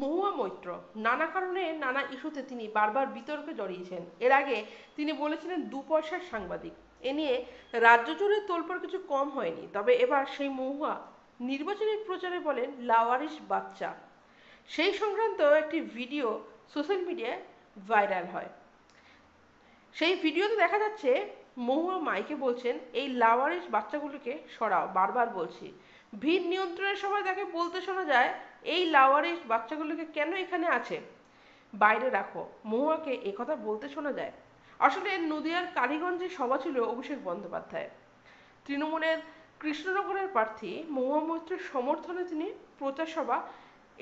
মহুয়া মৈত্র নানা কারণে নানা ইস্যুতে তিনি বারবার বিতর্কে জড়িয়েছেন। এর আগে তিনি বলেছিলেন দু পয়সার সাংবাদিক। এ নিয়ে রাজ্য জুড়ে তোলপাড় কিছু কম হয়নি। তবে এবার সেই মহুয়া নির্বাচনী প্রচারে বলেন লাওয়ারিস বাচ্চা। সেই সংক্রান্ত একটি ভিডিও সোশ্যাল মিডিয়ায় ভাইরাল হয়। সেই ভিডিওতে দেখা যাচ্ছে মহুয়া মাইকে বলছেন, এই লাওয়ারিস বাচ্চাগুলোকে সরাও, বারবার বলছি। ভিড় নিয়ন্ত্রণের সময় তাকে বলতে শোনা যায়, এই লাওয়ারিস বাচ্চাগুলোকে কেন এখানে আছে, বাইরে রাখো। মহুয়াকে একথা বলতে শোনা যায়। আসলে নদিয়ার কালীগঞ্জে সভা ছিল অভিষেক বন্দ্যোপাধ্যায়। তৃণমূলের কৃষ্ণনগরের প্রার্থী মহুয়া মৈত্রের সমর্থনে তিনি প্রচার সভা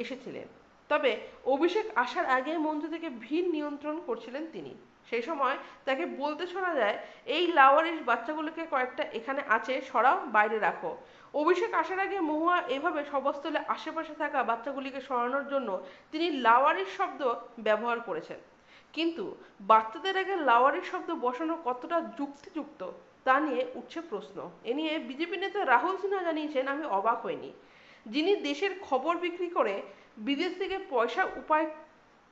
এসেছিলেন। তবে অভিষেক আসার আগে মঞ্চ থেকে ভিড় নিয়ন্ত্রণ করছিলেন তিনি। সেই সময় তাকে বলতে শোনা যায়, এই লাওয়ারিস বাচ্চাগুলোকে কয়েকটা এখানে আছে, সরাও, বাইরে রাখো। অভিষেক আসার আগে মহুয়া এভাবে সভাস্থলে আশেপাশে থাকা বাচ্চাগুলিকে সরানোর জন্য তিনি লাওয়ারিস শব্দ ব্যবহার করেছেন। কিন্তু বাচ্চাদের আগে লাওয়ারিস শব্দ বসানো কতটা যুক্তিযুক্ত তা নিয়ে উঠছে প্রশ্ন। এ নিয়ে বিজেপি নেতা রাহুল সিনহা জানিয়েছেন, আমি অবাক হইনি। যিনি দেশের খবর বিক্রি করে বিদেশ থেকে পয়সা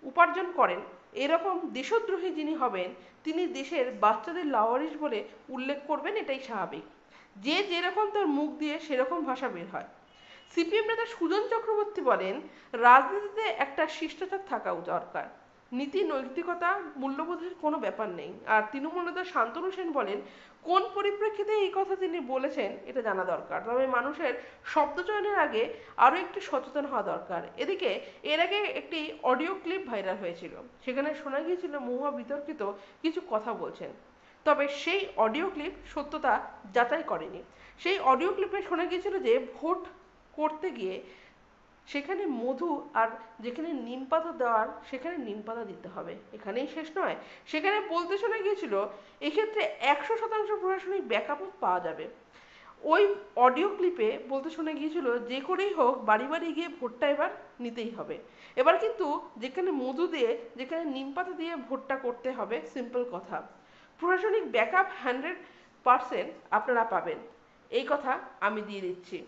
উপার্জন করেন, এরকম দেশদ্রোহী যিনি হবেন তিনি দেশের বাচ্চাদের লাওয়ারিস বলে উল্লেখ করবেন, এটাই স্বাভাবিক। যে যেরকম তার মুখ দিয়ে সেরকম ভাষা বের হয়। সিপিএম নেতা সুজন চক্রবর্তী বলেন, রাজনীতিতে একটা শিষ্টাচার থাকা দরকার, নীতি নৈতিকতা মূল্যবোধের কোনো ব্যাপার নেই। আর তৃণমূল নেতা শান্তনু সেন বলেন, কোন পরিপ্রেক্ষিতে এই কথা তিনি বলেছেন এটা জানা দরকার। তবে মানুষের শব্দ চয়নের আগে আরও একটু সচেতন হওয়া দরকার। এদিকে এর আগে একটি অডিও ক্লিপ ভাইরাল হয়েছিল। সেখানে শোনা গিয়েছিল মহুয়া বিতর্কিত কিছু কথা বলছেন। তবে সেই অডিও ক্লিপ সত্যতা যাচাই করেনি। সেই অডিও ক্লিপে শোনা গিয়েছিল যে ভোট করতে গিয়ে সেখানে মধু আর যেখানে নিম পাতা দেওয়ার সেখানে নিম পাতা দিতে হবে। এখানেই শেষ নয়, সেখানে বলতে শোনা গিয়েছিল এক্ষেত্রে 100% প্রশাসনিক ব্যাকআপও পাওয়া যাবে। ওই অডিও ক্লিপে বলতে শোনা গিয়েছিল, যে করেই হোক বাড়ি বাড়ি গিয়ে ভোটটা এবার নিতেই হবে। এবার কিন্তু যেখানে মধু দিয়ে যেখানে নিম পাতা দিয়ে ভোটটা করতে হবে, সিম্পল কথা। প্রশাসনিক ব্যাকআপ 100% আপনারা পাবেন, এই কথা আমি দিয়ে দিচ্ছি।